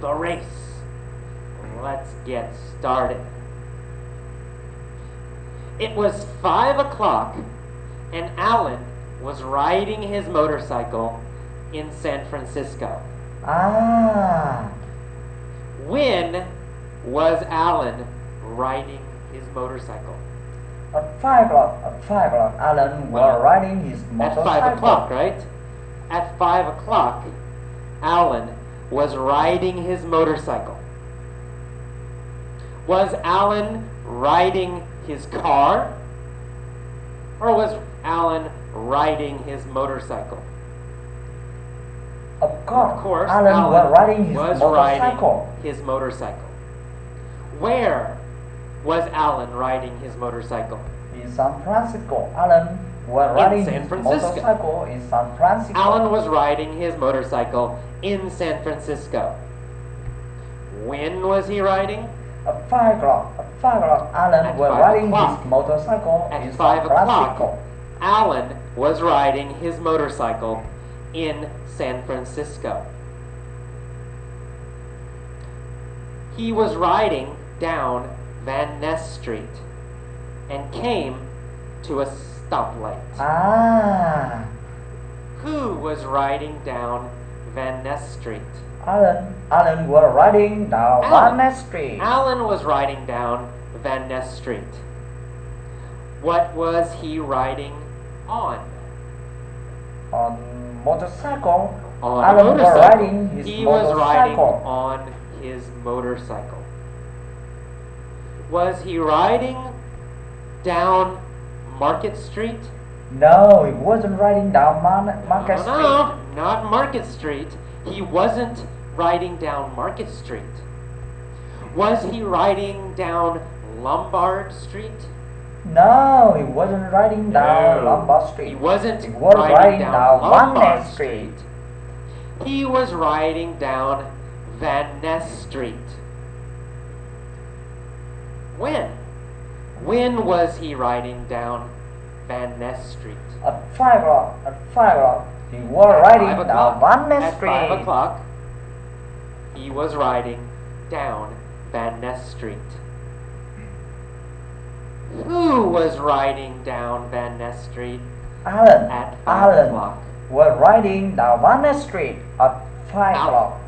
the race. Let's get started. It was 5 o'clock, and Alan was riding his motorcycle in San Francisco. When was Alan riding his motorcycle? At 5 o'clock. Alan was riding his motorcycle. At 5 o'clock, right? At 5 o'clock, Alan was riding his motorcycle. Was Alan riding his car? Or was Alan riding his motorcycle? Of course, Alan was riding his was motorcycle. riding his motorcycle. Where was Alan riding his motorcycle? In San Francisco. Alan was riding San his Francisco. motorcycle in San Francisco. Alan was riding his motorcycle in San Francisco. When was he riding? At 5 o'clock. Alan was riding his motorcycle in At 5 San Francisco. o'clock, Alan was riding his motorcycle in San Francisco. He was riding down Van Ness Street and came to a stoplight. Who was riding down Van Ness Street? Alan was riding down Van Ness Street. Alan was riding down Van Ness Street. What was he riding on? On motorcycle. On Alan a motorcycle. was riding his He motorcycle. was riding on his motorcycle. Was he riding down Market Street? No, he wasn't riding down Market Street. No, not Market Street. He wasn't riding down Market Street. Was he riding down Lombard Street? No, he wasn't riding down Lombard Street. He wasn't He was riding down Van Lombard Ness Street. He was riding down Van Ness Street. When? When was he riding down Van Ness Street? At 5 o'clock. He was riding down Van Ness Street. At 5 o'clock, he was riding down Van Ness Street. Who was riding down Van Ness Street Alan. at 5 o'clock? Was riding down Van Ness Street at 5 o'clock.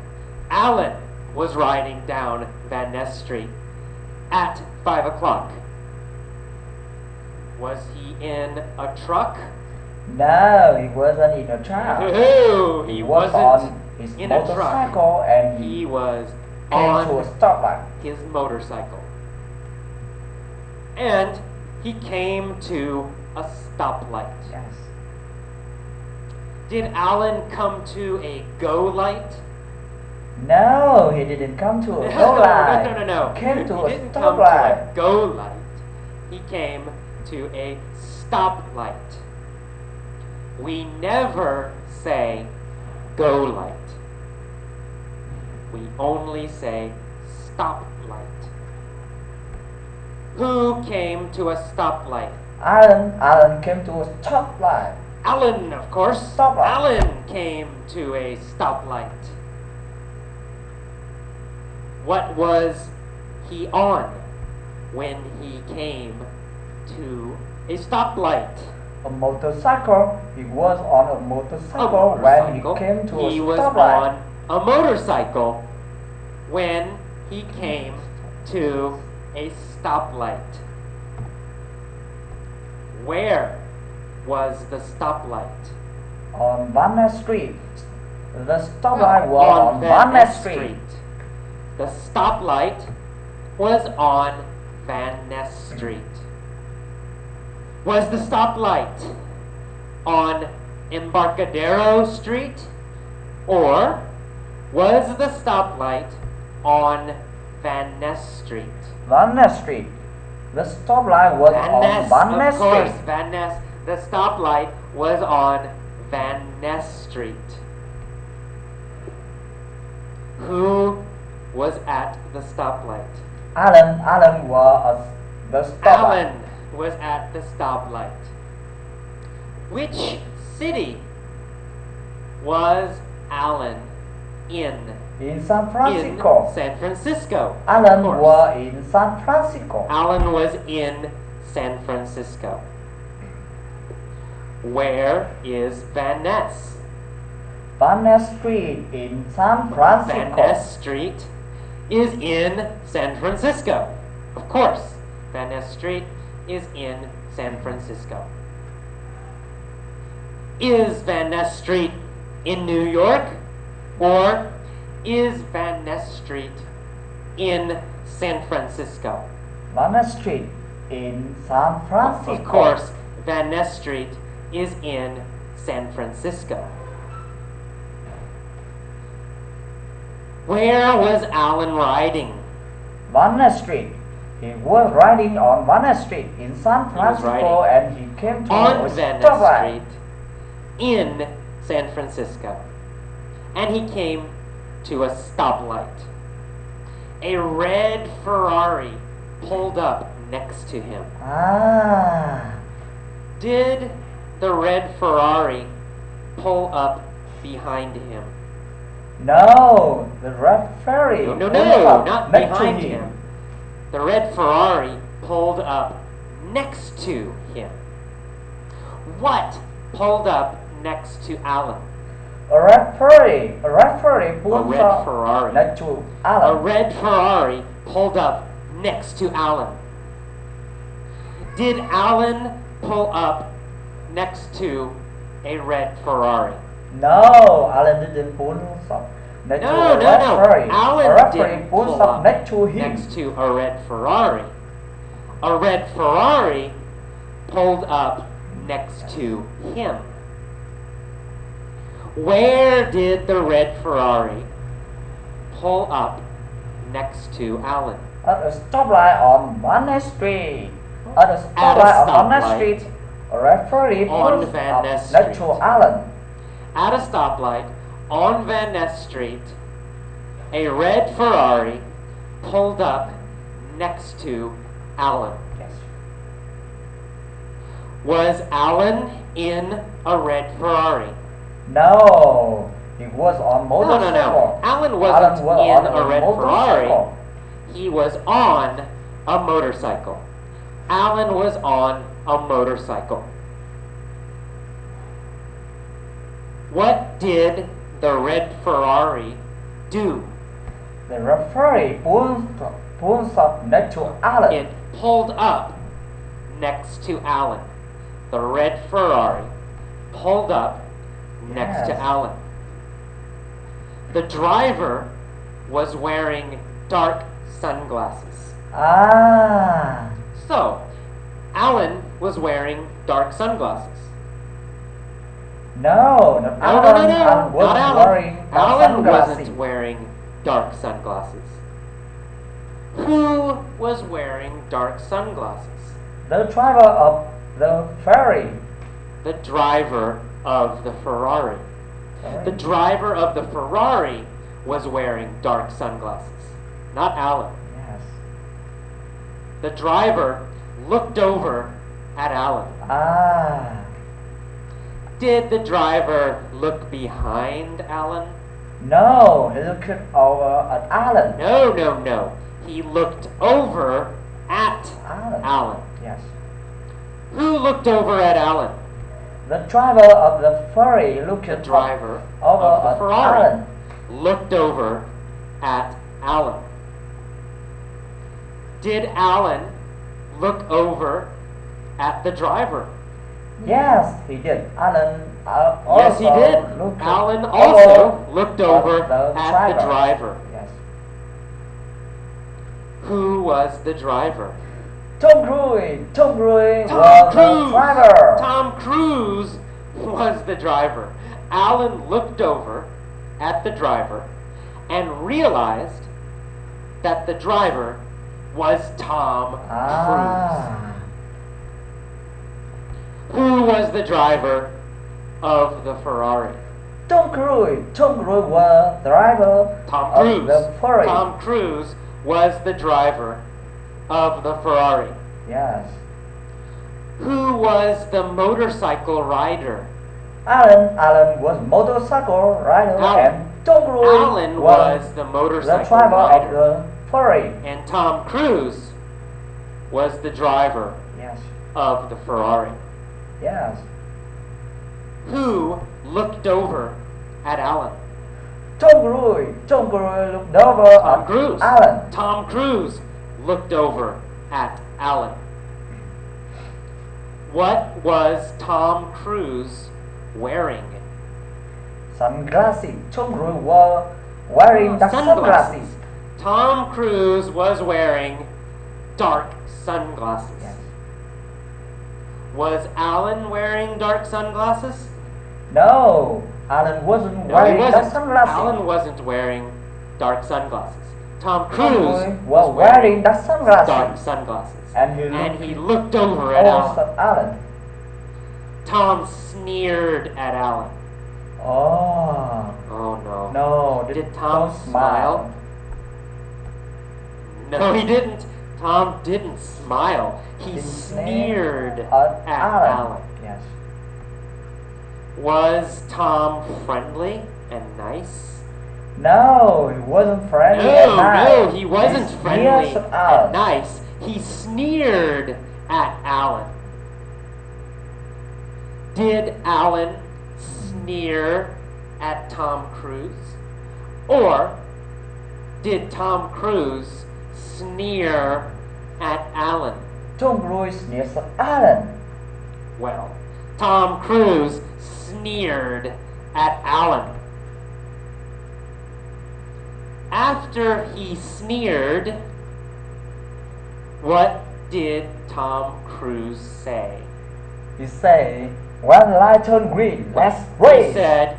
Alan was riding down Van Ness Street at 5 o'clock. Was he in a truck? No, he wasn't in a truck. He was wasn't on his in a truck. motorcycle and He was came to a on stoplight. his motorcycle. And he came to a stoplight. Yes. Did Alan come to a go light? No, he didn't come to a go light. No. He came to He a didn't come to stoplight. a go light. He came to a stoplight. We never say go light. We only say stoplight. Who came to a stoplight? Alan came to a stoplight. Alan, of course. Stoplight. Alan came to a stoplight. What was he on when he came to a stoplight? A motorcycle. He was on a motorcycle when he came to a He was stoplight. on a motorcycle when he came to a stoplight. Where was the stoplight? On Van Ness Street. The stoplight was on Van Ness Street. The stoplight was on Van Ness Street. Was the stoplight on Embarcadero Street? Or was the stoplight on Van Ness Street? Van Ness Street. The stoplight was on Van Ness of course, Street. Van Ness. The stoplight was on Van Ness Street. Who was at the stoplight? Alan was at the stoplight. Alan was at the stoplight. Which city was Alan in In San in Francisco. San Francisco. Alan Of course. was in San Francisco. Alan was in San Francisco. Where is Van Ness? Van Ness Street in San Van Francisco. Ness Street is in San Francisco. Of course, Van Ness Street is in San Francisco. Is Van Ness Street in New York? Or is Van Ness Street in San Francisco? Van Ness Street in San Francisco. Of course, Van Ness Street is in San Francisco. Where was Alan riding? Van Ness Street. He was riding on Van Ness Street in San Francisco and he came to On a Van stoplight. Ness Street in San Francisco. And he came to a stoplight. A red Ferrari pulled up next to him. Ah, Did the red Ferrari pull up behind him? no, the red ferry No, pulled no, up not next to behind him. The red Ferrari pulled up next to him. What pulled up next to Alan? A red ferry pulled red up Ferrari. next to A Alan. red Ferrari pulled up next to Alan. Did Alan pull up next to a red Ferrari? No, Alan didn't pull up next to No, a red ferry. Alan a red didn't ferry pulled pull up up next to him. next to a red Ferrari. A red Ferrari pulled up next to him. Where did the red Ferrari pull up next to Alan? At a stoplight on Van Ness Street. At a At a stoplight on Van Ness stoplight Street, a red ferry on pulled Van up Ness next to Street. Alan. At a stoplight on Van Ness Street, a red Ferrari pulled up next to Alan. Yes. Was Alan in a red Ferrari? No, he was on No, motorcycle. no, no. Alan wasn't was in on a red motorcycle. Ferrari. He was on a motorcycle. Alan was on a motorcycle. What did the red Ferrari do? The red ferry pulls up next to Alan. It pulled up next to Alan. The red Ferrari pulled up next to Yes. Alan. The driver was wearing dark sunglasses. Ah, So, Alan was wearing dark sunglasses. no, No, Alan, no, Alan was not Alan. wearing dark Alan sunglasses. wasn't wearing dark sunglasses. Who was wearing dark sunglasses? The driver of the ferry. The driver of the Ferrari. The driver of the Ferrari was wearing dark sunglasses, not Alan. Yes. The driver looked over at Alan. Ah, Did the driver look behind Alan? no, he looked over at Alan. No, no, no. He looked over at Alan. Alan. Yes. Who looked over at Alan? The driver of the ferry looked The driver over of the at Ferrari Alan. looked over at Alan. Did Alan look over at the driver? Yes, he did. Alan also Yes, he did. looked Alan over also looked over the at the driver. Yes. Who was the driver? Tom Cruise. Tom Cruise Tom was Cruise. the driver. Tom Cruise was the driver. Alan looked over at the driver and realized that the driver was Tom Ah, Cruise. Who was the driver of the Ferrari? Tom Cruise. Tom Cruise was the driver Tom of Cruise. the ferry. Tom Cruise was the driver of the Ferrari. Yes. Who was the motorcycle rider? Alan was motorcycle rider Alan. and Tom Cruise Alan was the the motorcycle driver of rider, the Ferrari. and Tom Cruise was the driver Yes. of the Ferrari. Yes. Who looked over at Alan? Tom Cruise looked over Tom at Cruise. Alan. Tom Cruise looked over at Alan. What was Tom Cruise wearing? Sunglasses. Tom Cruise was wearing the sunglasses. Tom Cruise was wearing dark sunglasses. Yes. Was Alan wearing dark sunglasses? No, Alan wasn't No, he wearing the wasn't. sunglasses. Alan wasn't wearing dark sunglasses. Tom Tom Cruise Cruise was wearing the sunglasses. dark sunglasses. And he looked over at also Alan. Alan. Tom sneered at Alan. Oh. Oh no. No, Did Tom don't smile? No, he didn't. Tom didn't smile. He He sneered at at Alan. Alan. Yes. Was Tom friendly and nice? No, he wasn't friendly No, and nice. no, he wasn't He friendly sneers at Alan. and nice. He sneered at Alan. Did Alan sneer at Tom Cruise? Or did Tom Cruise sneer at Alan? Tom Cruise sneers at Alan. Well, Tom Cruise sneered at Alan. After he sneered, what did Tom Cruise say? He said, when the light turns green, let's He race. said,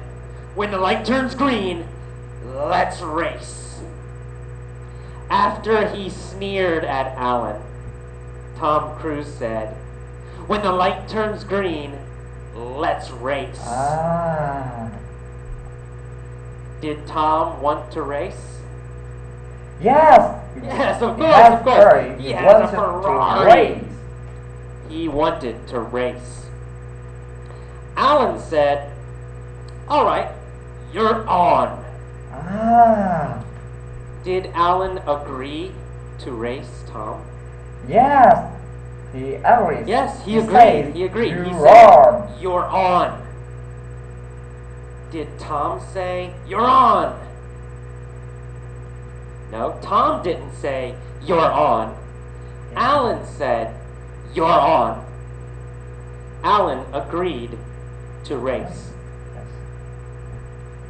when the light turns green, let's race. After he sneered at Alan, Tom Cruise said, when the light turns green, let's race. Ah. Did Tom want to race? Yes. Yes, of He course, has of course. Ferrari. He He has wanted a to Ferrari. race. He wanted to race. Alan said, all right, you're on. Ah. Did Alan agree to race Tom? Yes. He agrees. Yes, he agreed. said, He agreed. "You He said, run." you're on. Did Tom say, you're on? No, Tom didn't say, you're on. Alan said, you're on. Alan agreed to race. Yes.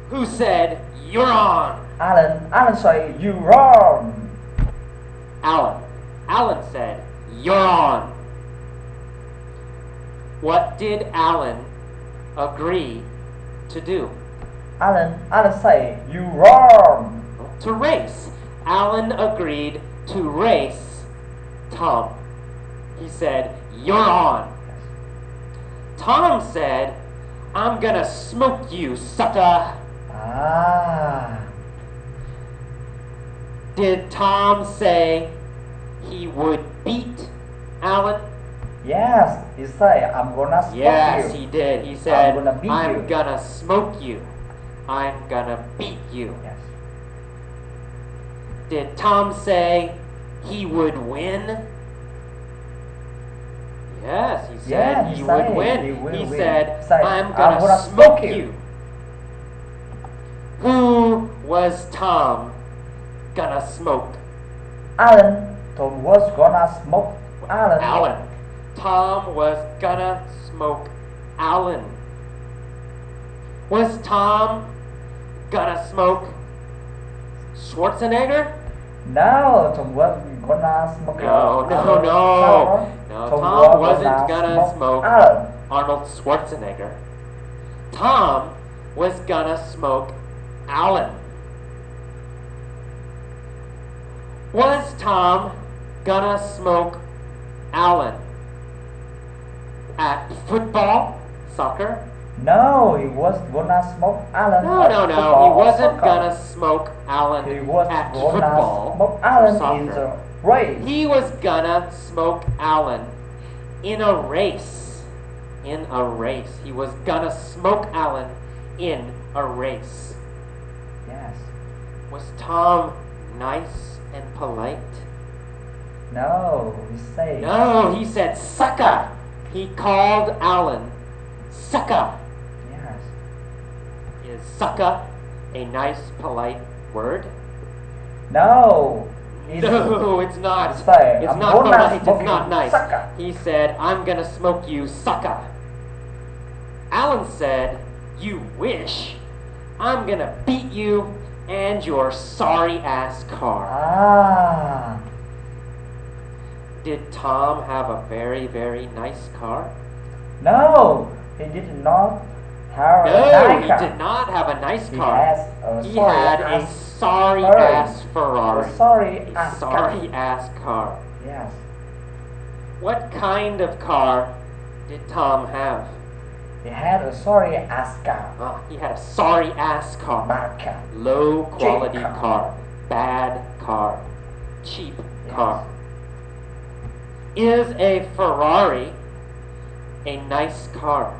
Who said, you're on? Alan said, you run. Alan. Alan said, you're on. What did Alan agree to do? Alan said, you run. To race. Alan agreed to race Tom. He said, you're on. Tom said, I'm gonna smoke you, sucker. Ah. Did Tom say he would beat Alan? Yes, he said, I'm gonna smoke Yes, you. he did. He said, I'm gonna beat I'm you." gonna smoke you. I'm gonna beat you. Yes. Did Tom say he would win? Yes, he said Yeah, he he would said win. he will He win. said, He said, I'm gonna smoke smoke you." you. Who was Tom gonna smoke? Alan. Tom was gonna smoke Alan. Alan. Tom was gonna smoke Alan. Was Tom gonna smoke Schwarzenegger? No, Tom was gonna smoke No, no, Alan. no. No, Tom Tom was wasn't gonna smoke Alan. Arnold Schwarzenegger. Tom was gonna smoke Alan. Was Tom gonna smoke Alan at football, soccer? No, he was gonna smoke Alan. No, at no, no. football He or wasn't soccer. gonna smoke Alan He was at gonna football smoke or Alan in soccer. the race. He was gonna smoke Alan in a race. In a race. He was gonna smoke Alan in a race. Yes. Was Tom nice and polite? No, he said. No, he said sucker. He called Alan sucker. Yes. Is sucker a nice, polite word? No. It's, No, it's not. He said, It's "I'm not gonna polite. smoke It's not you, nice. sucker." He said, I'm gonna smoke you, sucker. Alan said, you wish. I'm gonna beat you and your sorry ass car. Ah. Did Tom have a very, very nice car? No, he did not have a No, nice he car. did not have a nice He car. has a He sorry had a ass sorry Ferrari. ass Ferrari. A sorry A ass sorry car. ass car. Yes. What kind of car did Tom have? He had a sorry ass car. He had a sorry ass car. Bad car. Low quality Cheap car. car. Bad car. Cheap Yes. car. Is a Ferrari a nice car?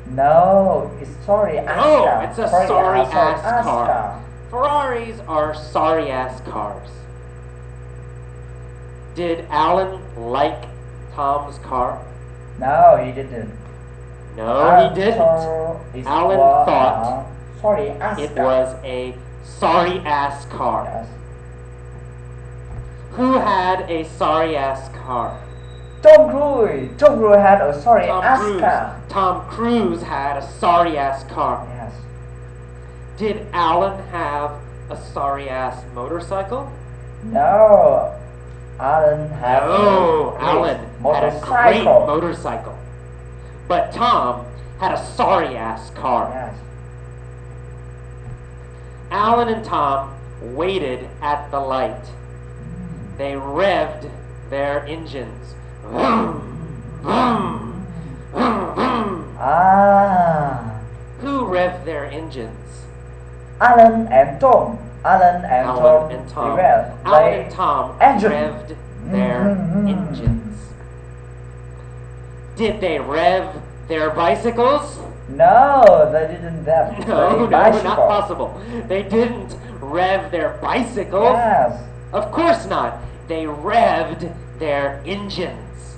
No, it's sorry ass No, car. it's a sorry ass car. car. Ferraris are sorry ass cars. Did Alan like Tom's car? No, he didn't. No, he didn't. Alan thought sorry ass It car. was a sorry ass car. Yes. Who had a sorry ass car? Tom Cruise. Tom Cruise had a sorry ass Cruise. car. Tom Cruise had a sorry ass car. Yes. Did Alan have a sorry ass motorcycle? No, Alan had No, a Alan had a great motorcycle. motorcycle. But Tom had a sorry ass car. Yes. Alan and Tom waited at the light. They revved their engines. Vroom, vroom, vroom, vroom. Ah. Who revved their engines? Alan and Tom. Alan and Alan Tom. and Tom. Well, Alan they and Tom engine. revved their engines. Did they rev their bicycles? No, they didn't have No, a not bicycle. possible. They didn't rev their bicycles. Yes. Of course not. They revved their engines.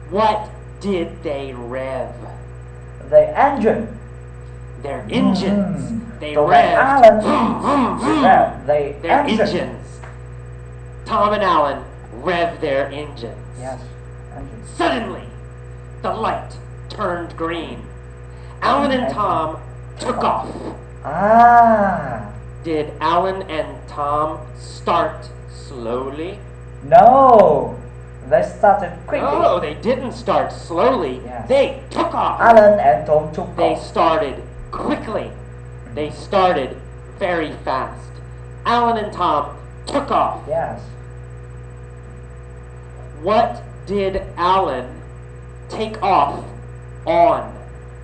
What did they rev? The engine. Their engines. They So revved Alan vroom, vroom, vroom, revved the their engine. engines. Tom and Alan revved their engines. Yes. Engine. Suddenly, the light turned green. Alan and Tom took off. Ah. Did Alan and Tom start slowly? No. They started quickly. No, they didn't start slowly. Yes. They took off. Alan and Tom took They off. started quickly. They started very fast. Alan and Tom took off. Yes. What did Alan take off on?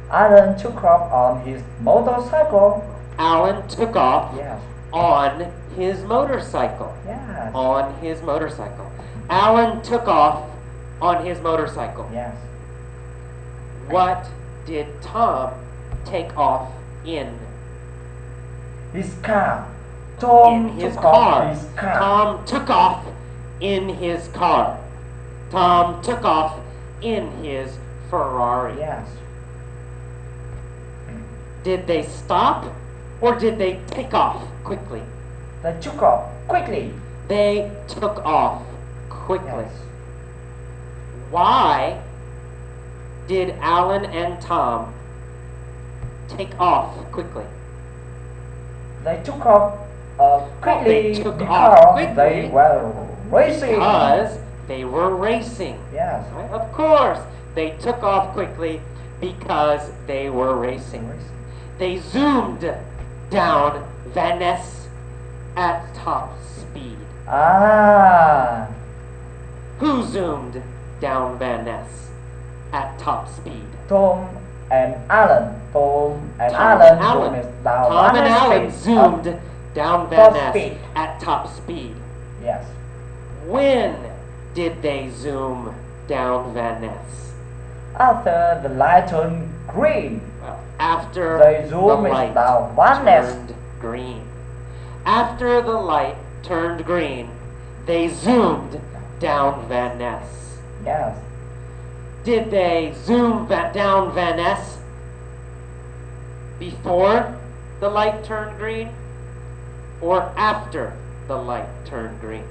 Alan took off on his motorcycle. Alan took off Yes. on his motorcycle. Yes. On his motorcycle. Alan took off on his motorcycle. Yes. What did Tom take off in? His car. Tom In his took car. off his car. Tom took off in his car. Tom took off in his Ferrari. Yes. Did they stop or did they take off quickly? They took off quickly. They took off quickly. Yes. Why did Alan and Tom take off quickly? They took off quickly they took because off quickly they were racing. Because they were racing. Yes. Right? Of course, they took off quickly because they were racing. They zoomed down Van Ness at top speed. Ah. Who zoomed down Van Ness at top speed? Tom and Alan. Tom and Tom Alan. and Alan. zoomed down Tom and Van Alan Ness zoomed down Van top Ness speed. at top speed. Yes. When did they zoom down Van Ness? After the light turned green. Well, after They the zoomed light down Van Ness. turned green. After the light turned green, they zoomed down Van Ness. Yes. Did they zoom down Van Ness before the light turned green or after the light turned green?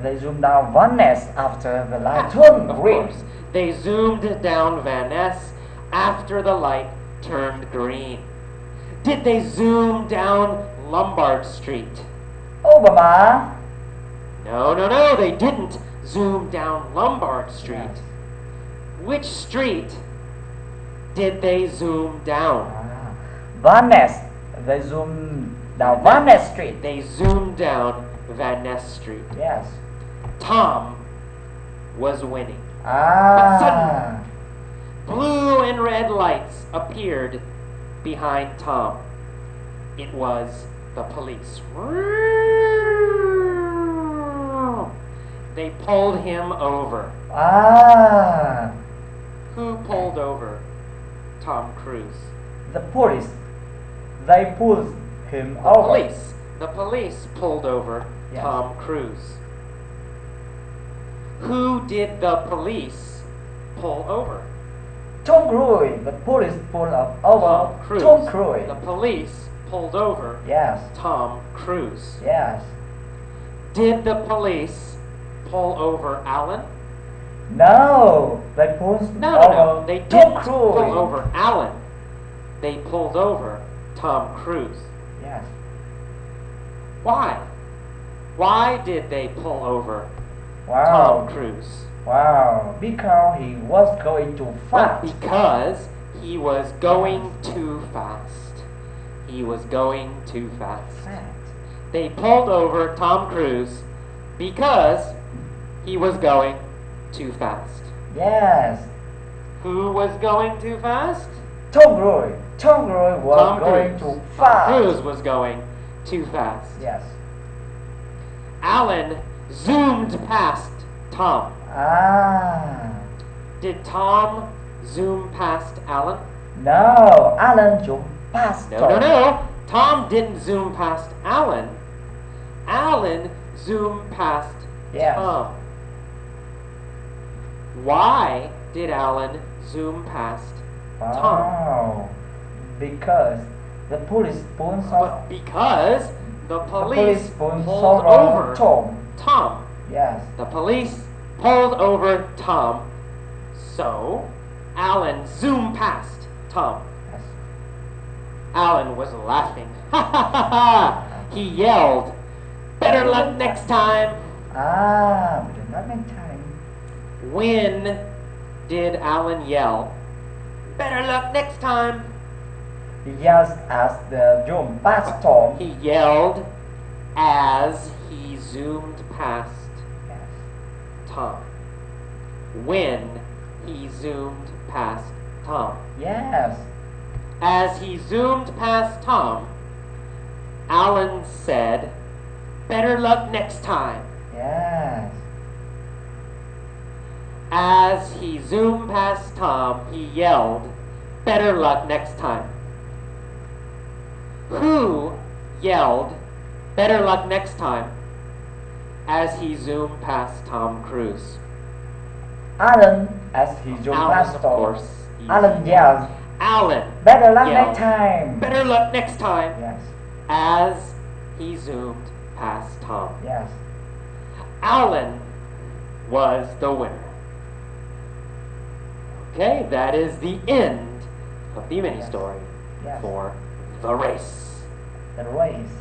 They zoomed down Van Ness after the light turned Of green. course. They zoomed down Van Ness after the light turned green. Did they zoom down Lombard Street? Obama. No, they didn't zoom down Lombard Street. Yes. Which street did they zoom down? Van Ness. They zoomed down Van Ness Street. They zoomed down Van Ness Street. Yes. Tom was winning. Ah. Blue and red lights appeared behind Tom. It was the police. They pulled him over. Ah. Who pulled over Tom Cruise? The police. They pulled him The over. police. The police pulled over Yes. Tom Cruise. Who did the police pull over? Tom Cruise. The police pulled over Tom Cruise. Tom Cruise. The police pulled over Yes. Tom Cruise. Yes. Did the police pull over Alan? No. They pulled No. over They Tom didn't Cruise. pull over Alan. They pulled over Tom Cruise. Yes. Why? Why did they pull over Wow. Tom Cruise? Wow. Because he was going too Well, fast. because he was going too fast. He was going too fast. They pulled over Tom Cruise because he was going too fast. Yes. Who was going too fast? Tom Cruise. Tom Cruise was Tom going Cruise. too Tom fast. Cruise was going too fast. Yes. Alan zoomed past Tom. Ah. Did Tom zoom past Alan? No. Alan jumped past No, Tom. no, no. Tom didn't zoom past Alan. Alan zoomed past Yes. Tom. Why did Alan zoom past Tom? Oh. Because the police pulled But because the police pulled pulled over Tom. Tom. Yes. The police pulled over Tom. So Alan zoomed past Tom. Yes. Alan was laughing. Ha ha ha ha! He yelled, "Better luck next time!" Ah. But not in time. When did Alan yell, "Better luck next time"? Just as the jump past Tom. He yelled as he zoomed past Yes. Tom. When he zoomed past Tom. Yes. As he zoomed past Tom, Alan said, "Better luck next time." Yes. As he zoomed past Tom, he yelled, "Better luck next time." Who yelled, "Better luck next time," as he zoomed past Tom Cruise? Alan, as he jumped Alan, past of Tom. course. Easy. Alan yells, Alan "Better luck yelled, next time." "Better luck next time," Yes. as he zoomed past Tom. Yes. Alan was the winner. Okay, that is the end of the mini story Yes. for The Race. The race.